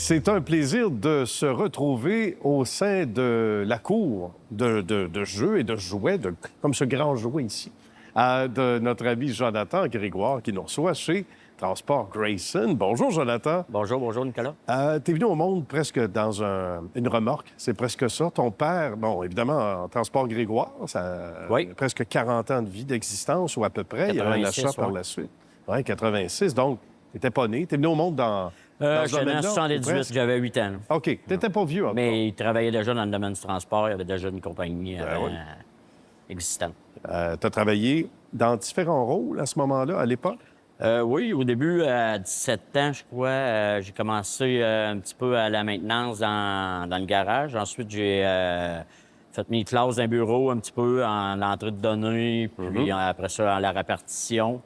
C'est un plaisir de se retrouver au sein de la cour de jeux et de jouets, comme ce grand jouet ici, de notre ami Jonathan Grégoire qui nous reçoit chez Transport Grayson. Bonjour, Jonathan. Bonjour, Nicolas. Tu es venu au monde presque dans une remorque, c'est presque ça. Ton père, bon, évidemment, en Transport Grégoire, ça a Oui. presque 40 ans de vie d'existence ou à peu près. Il y a eu un 86, achat par ouais. la suite. Oui, 86. Donc, tu n'étais pas né. Tu es venu au monde dans ce Je suis né en domaine-là, 78, presque. j'avais 8 ans. OK. Tu n'étais pas vieux, encore. Mais il travaillait déjà dans le domaine du transport, il y avait déjà une compagnie oui. existante. Tu as travaillé dans différents rôles à ce moment-là, à l'époque? Oui, au début, à 17 ans, je crois, j'ai commencé un petit peu à la maintenance dans le garage. Ensuite, j'ai fait mes classes d'un bureau un petit peu en entrée de données, puis après ça, en la répartition.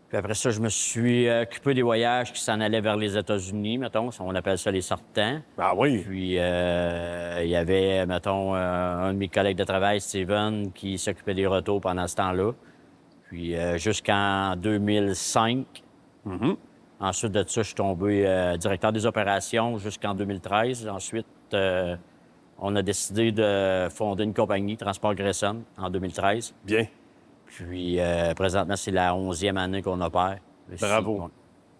Puis après ça, je me suis occupé des voyages qui s'en allaient vers les États-Unis, mettons. On appelle ça les sortants. Ah oui. Puis, il y avait, mettons, un de mes collègues de travail, Steven, qui s'occupait des retours pendant ce temps-là. Puis, jusqu'en 2005. Ensuite de ça, je suis tombé directeur des opérations jusqu'en 2013. Ensuite, on a décidé de fonder une compagnie, Transport Grayson, en 2013. Bien. Puis, présentement, c'est la 11e année qu'on opère. Bravo.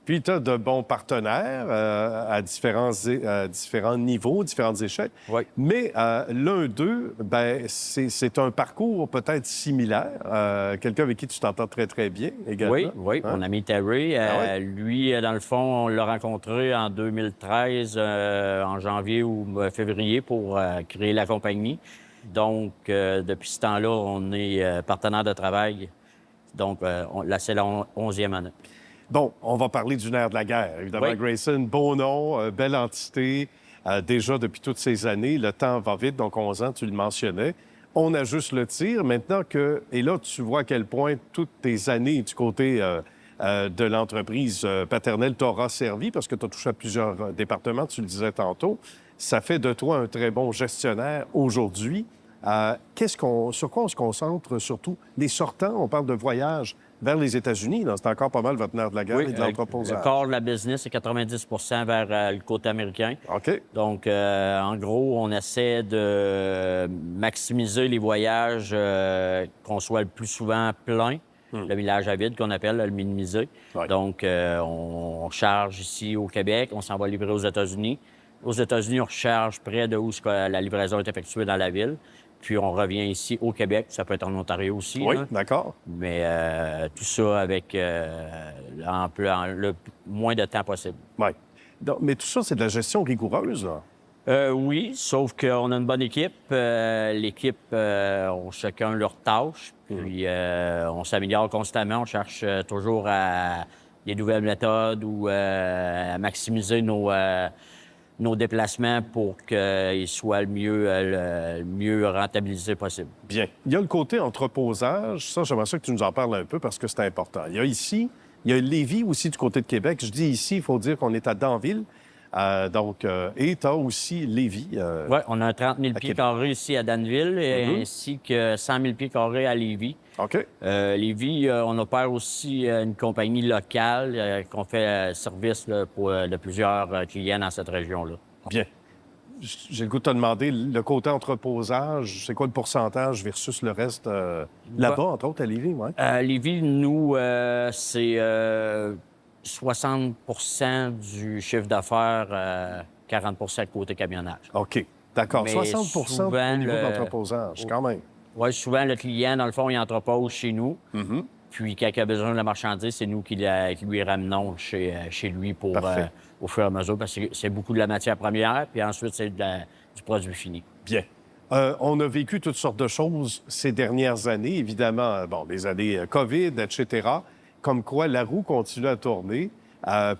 Puis, tu as de bons partenaires à différents niveaux, différentes échelles. Oui. Mais l'un d'eux, ben, c'est un parcours peut-être similaire. Quelqu'un avec qui tu t'entends très, très bien également. Oui, Hein? mon ami Terry. Ah oui? Lui, dans le fond, on l'a rencontré en 2013, en janvier ou février, pour créer la compagnie. Donc, depuis ce temps-là, on est partenaire de travail. Donc, là, c'est la 11e année. Bon, on va parler du nerf de la guerre. Évidemment, Oui. Grayson, beau nom, belle entité. Déjà depuis toutes ces années, le temps va vite, donc 11 ans, tu le mentionnais. On ajuste le tir maintenant que... Et là, tu vois à quel point toutes tes années du côté de l'entreprise paternelle t'aura servi, parce que tu as touché à plusieurs départements, tu le disais tantôt. Ça fait de toi un très bon gestionnaire aujourd'hui. Sur quoi on se concentre surtout? Les sortants, on parle de voyage vers les États-Unis. Là, c'est encore pas mal votre nerf de la guerre et de l'entreposage. Le corps de la business, c'est 90 vers le côté américain. OK. Donc, en gros, on essaie de maximiser les voyages, qu'on soit le plus souvent plein, le millage à vide qu'on appelle, le minimiser. Ouais. Donc, on charge ici au Québec, on s'en va livrer aux États-Unis. Aux États-Unis, on recharge près de où la livraison est effectuée dans la ville. Puis on revient ici au Québec. Ça peut être en Ontario aussi. Oui, là. d'accord. Mais tout ça avec le moins de temps possible. Oui. Mais tout ça, c'est de la gestion rigoureuse, là. Oui, sauf qu'on a une bonne équipe. L'équipe ont chacun leur tâche. Puis on s'améliore constamment. On cherche toujours à des nouvelles méthodes ou à maximiser nos déplacements pour qu'ils soient le mieux rentabilisés possible. Bien. Il y a le côté entreposage. Ça, j'aimerais ça que tu nous en parles un peu parce que c'est important. Il y a ici, il y a Lévis aussi du côté de Québec. Je dis ici, il faut dire qu'on est à Danville. Et tu as aussi Lévis. Oui, on a 30 000 pieds Québec. carrés ici à Danville ainsi que 100 000 pieds carrés à Lévis. OK. Lévis, on opère aussi une compagnie locale qu'on fait service là, pour de plusieurs clients dans cette région-là. Bien. J'ai le goût de te demander, le côté entreposage, c'est quoi le pourcentage versus le reste là-bas, entre autres, à Lévis, oui? Lévis, nous, c'est 60 du chiffre d'affaires, 40 côté camionnage. OK. D'accord. Mais 60 souvent, au niveau de le- l'entreposage, quand même. Oui, souvent, le client, dans le fond, il entrepose chez nous. Puis, quand il a besoin de la marchandise, c'est nous qui lui ramenons chez lui pour, Parfait. au fur et à mesure, parce que c'est beaucoup de la matière première, puis ensuite, c'est du produit fini. Bien. On a vécu toutes sortes de choses ces dernières années, évidemment, bon, les années COVID, etc., comme quoi la roue continue à tourner.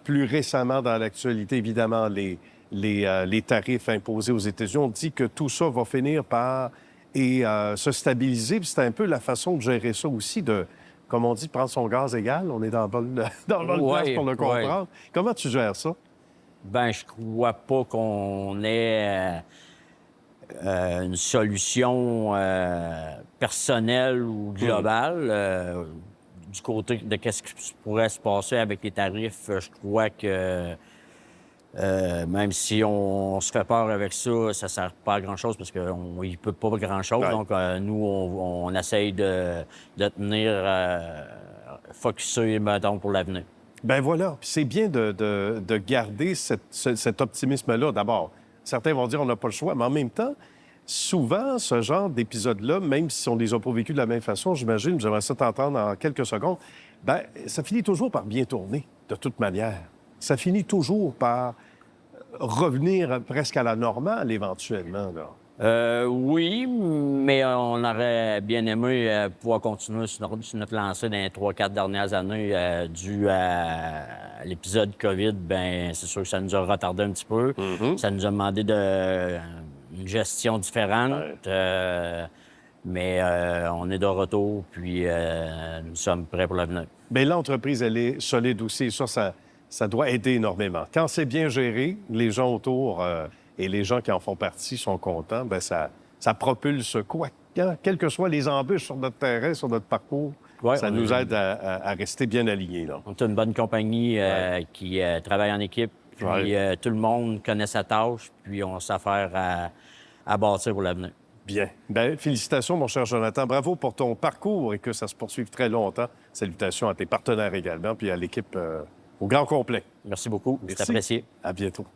Plus récemment, dans l'actualité, évidemment, les tarifs imposés aux États-Unis, on dit que tout ça va finir par se stabiliser. Puis c'est un peu la façon de gérer ça aussi, comme on dit, de prendre son gaz égal. On est dans le bon, dans le bonne Ouais, place pour le comprendre. Comment tu gères ça? Ben, je crois pas qu'on ait une solution personnelle ou globale. Du côté de qu'est-ce qui pourrait se passer avec les tarifs, je crois que Même si on se fait peur avec ça, ça sert pas à grand-chose parce qu'il ne peut pas grand-chose. Ouais. Donc, nous, on essaye de tenir focusé, mettons, pour l'avenir. Ben voilà. Puis c'est bien de garder cet optimisme-là d'abord. Certains vont dire on n'a pas le choix, mais en même temps, souvent, ce genre d'épisodes-là, même si on les a pas vécus de la même façon, j'imagine, j'aimerais ça t'entendre en quelques secondes, ben ça finit toujours par bien tourner, de toute manière. Ça finit toujours par revenir presque à la normale, éventuellement, là. Oui, mais on aurait bien aimé pouvoir continuer sur notre lancée dans les 3-4 dernières années dû à l'épisode COVID. Bien, c'est sûr que ça nous a retardé un petit peu. Ça nous a demandé une gestion différente. Ouais. Mais on est de retour, puis nous sommes prêts pour l'avenir. Bien, l'entreprise, elle est solide aussi. Ça doit aider énormément. Quand c'est bien géré, les gens autour et les gens qui en font partie sont contents, bien, ça propulse quoi? Quelles que soient les embûches sur notre terrain, sur notre parcours, Ouais, ça nous aide à rester bien alignés, là. On est une bonne compagnie qui travaille en équipe, puis tout le monde connaît sa tâche, puis on s'affaire à bâtir pour l'avenir. Bien. Bien, félicitations, mon cher Jonathan. Bravo pour ton parcours et que ça se poursuive très longtemps. Salutations à tes partenaires également, puis à l'équipe au grand complet. Merci beaucoup, c'est Merci. apprécié. À bientôt.